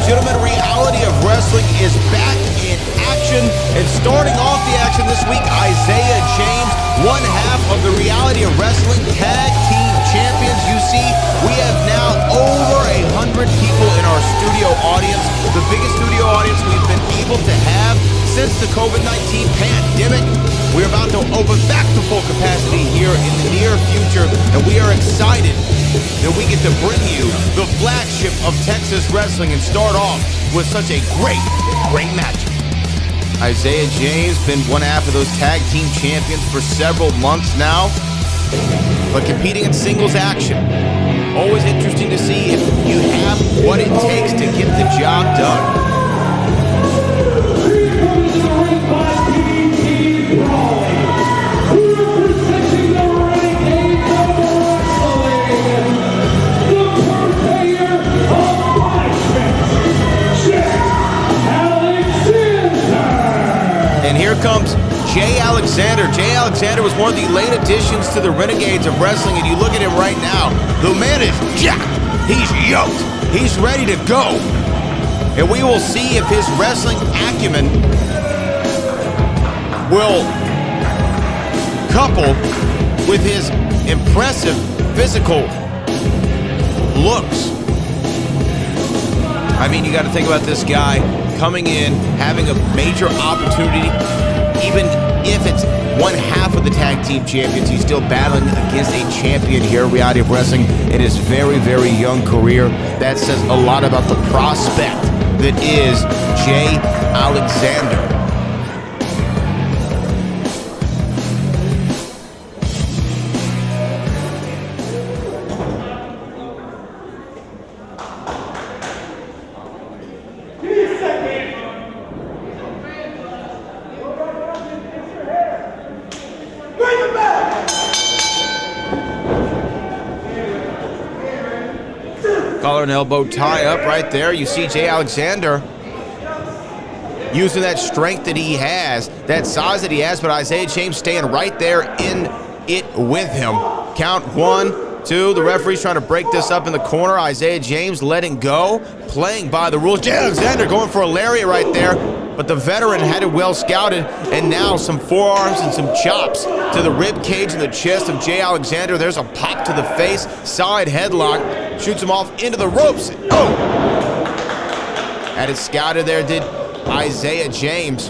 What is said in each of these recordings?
gentlemen, reality of wrestling is back in action. And starting off the action this week, Isaiah James, one half of the reality of wrestling tag team champions. You see, we have now over 100 people in our studio audience, the biggest studio audience we've been able to have since the COVID-19 pandemic. We're about to open back to full capacity here in the near future, and we are excited that we get to bring you the flagship of Texas wrestling and start off with such a great match. Isaiah James been one half of those tag team champions for several months now, but competing in singles action. Always interesting to see if you have what it takes to get the job done. And here comes Jay Alexander. Jay Alexander was one of the late additions to the Renegades of Wrestling, and you look at him right now, the man is jacked. He's yoked. He's ready to go. And we will see if his wrestling acumen will couple with his impressive physical looks. I mean, you got to think about this guy coming in, having a major opportunity. Even if it's one half of the tag team champions, he's still battling against a champion here in reality of wrestling in his very, very young career. That says a lot about the prospect that is Jay Alexander. Collar and elbow tie up right there. You see Jay Alexander using that strength that he has, that size that he has, but Isaiah James staying right there in it with him. Count 1, 2. The referee's trying to break this up in the corner. Isaiah James letting go, playing by the rules. Jay Alexander going for a lariat right there, but the veteran had it well scouted, and now some forearms and some chops to the rib cage and the chest of Jay Alexander. There's a pop to the face, side headlock, shoots him off into the ropes. Oh! Had it scouted there, did Isaiah James.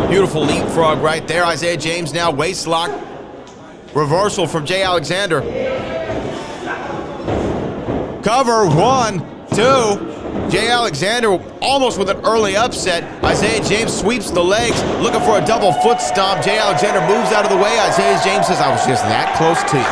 Beautiful leapfrog right there. Isaiah James now waist lock. Reversal from Jay Alexander. Cover, 1, 2. Jay Alexander almost with an early upset. Isaiah James sweeps the legs, looking for a double foot stomp. Jay Alexander moves out of the way. Isaiah James says, I was just that close to you.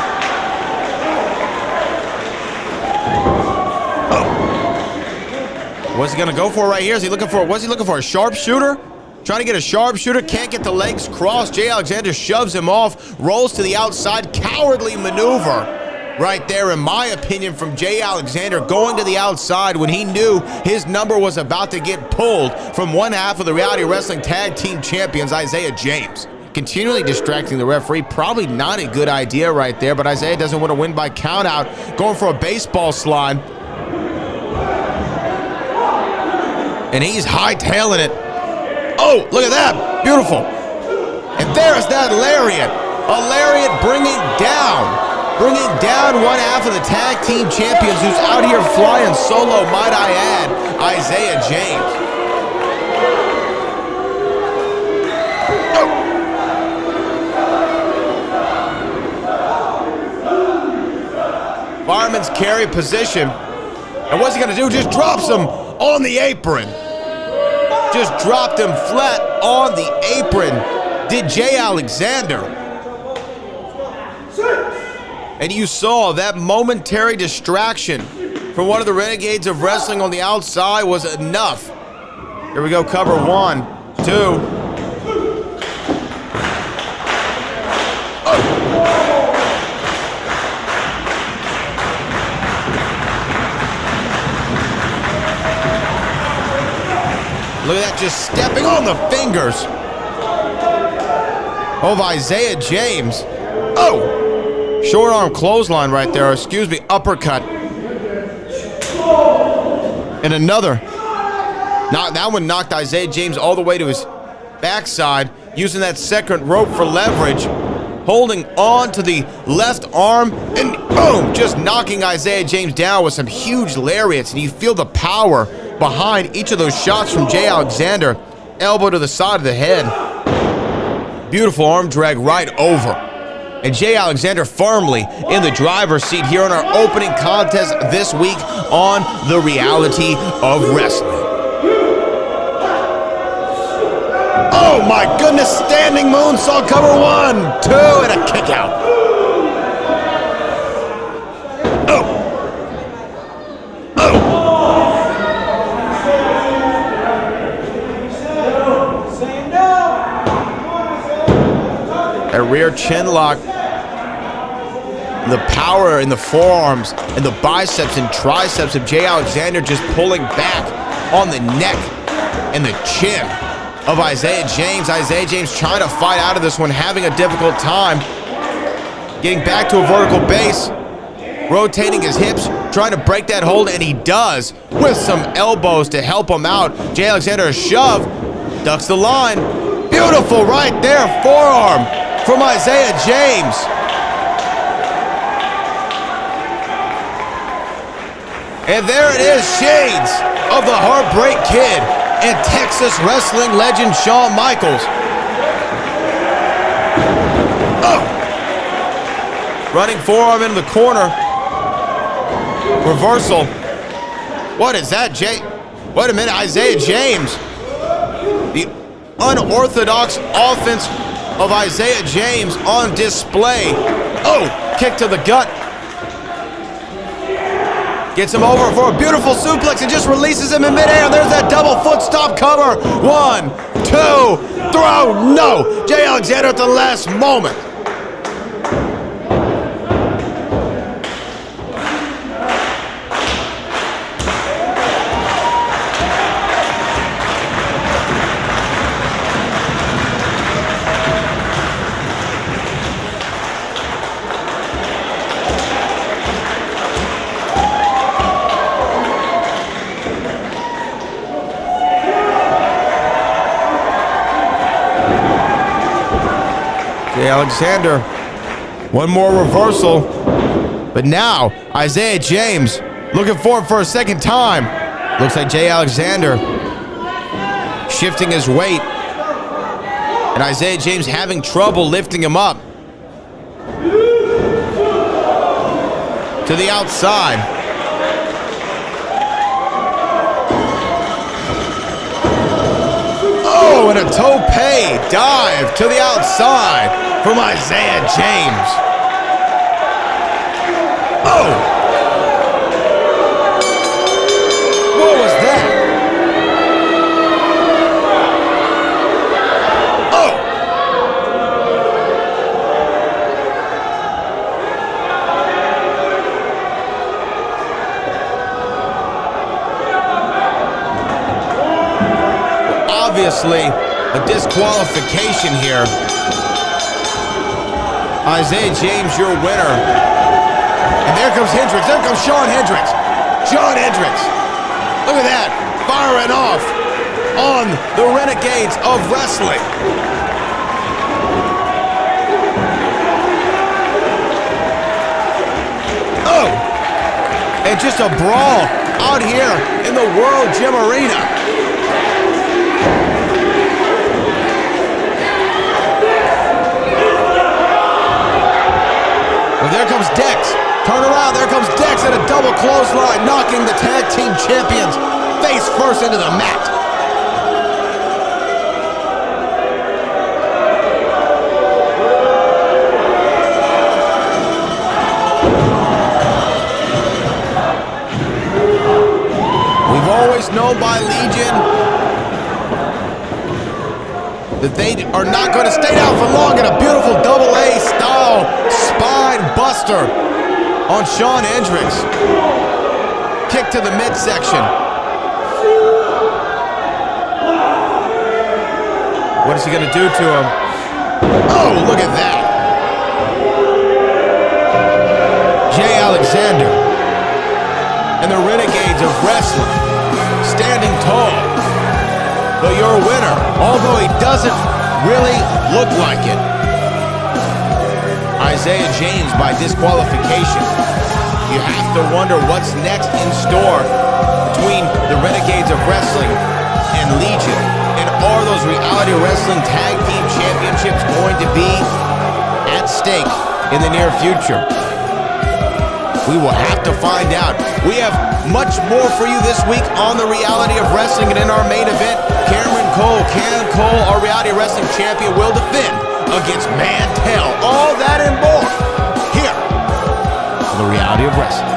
Oh. What's he gonna go for right here? Is he looking for, what's he looking for, a sharpshooter? Trying to get a sharpshooter, can't get the legs crossed. Jay Alexander shoves him off, rolls to the outside, cowardly maneuver. Right there, in my opinion, from Jay Alexander going to the outside when he knew his number was about to get pulled from one half of the Reality Wrestling Tag Team Champions, Isaiah James. Continually distracting the referee, probably not a good idea right there, but Isaiah doesn't want to win by count out, going for a baseball slide. And he's hightailing it. Oh, look at that, beautiful. And there's that lariat, a lariat bringing down one half of the tag team champions who's out here flying solo, might I add, Isaiah James. Oh. Fireman's carry position. And what's he gonna do? Just drops him on the apron. Just dropped him flat on the apron. Did Jay Alexander. And you saw that momentary distraction from one of the Renegades of Wrestling on the outside was enough. Here we go, cover 1, 2. Oh. Look at that, just stepping on the fingers of Isaiah James. Oh! Short arm clothesline right there, excuse me, uppercut. And another That one knocked Isaiah James all the way to his backside, using that second rope for leverage, holding on to the left arm, and boom, just knocking Isaiah James down with some huge lariats. And you feel the power behind each of those shots from Jay Alexander. Elbow to the side of the head. Beautiful arm drag right over. And Jay Alexander firmly in the driver's seat here in our opening contest this week on The Reality of Wrestling. Oh my goodness, standing moonsault cover, 1, 2, and a kick out. Oh. A rear chin lock. The power in the forearms and the biceps and triceps of Jay Alexander just pulling back on the neck and the chin of Isaiah James. Isaiah James trying to fight out of this one, having a difficult time getting back to a vertical base, rotating his hips, trying to break that hold, and he does with some elbows to help him out. Jay Alexander, a shove, ducks the line. Beautiful right there, forearm from Isaiah James. And there it is, shades of the Heartbreak Kid and Texas wrestling legend Shawn Michaels. Oh! Running forearm into the corner. Reversal. What is that, Jay? Wait a minute, Isaiah James. The unorthodox offense of Isaiah James on display. Oh, kick to the gut. Gets him over for a beautiful suplex and just releases him in midair. There's that double foot stop cover. 1, 2, throw. No. Jay Alexander at the last moment. Jay Alexander, one more reversal, but now Isaiah James looking forward for a second time. Looks like Jay Alexander shifting his weight, and Isaiah James having trouble lifting him up. To the outside. Oh, and a tope dive to the outside from Isaiah James. Oh! What was that? Oh! Obviously, a disqualification here. Isaiah James, your winner. And there comes Hendricks. There comes Shawn Hendricks. Shawn Hendricks. Look at that. Firing off on the Renegades of Wrestling. Oh! And just a brawl out here in the World Gym Arena. Well, there comes Dex. Turn around. There comes Dex at a double clothesline, knocking the tag team champions face first into the mat. We've always known by Legion that they are not going to stay down for long, in a beautiful double-A style spine buster on Shawn Hendricks. Kick to the midsection. What is he going to do to him? Oh, look at that. Jay Alexander and the Renegades of Wrestling standing tall. but your winner, although he doesn't really look like it. Isaiah James by disqualification. You have to wonder what's next in store between the Renegades of Wrestling and Legion. And are those Reality Wrestling Tag Team Championships going to be at stake in the near future? We will have to find out. We have much more for you this week on the Reality of Wrestling, and in our main event, Cameron Cole, our Reality Wrestling champion, will defend against Mantel. All that and more here on the Reality of Wrestling.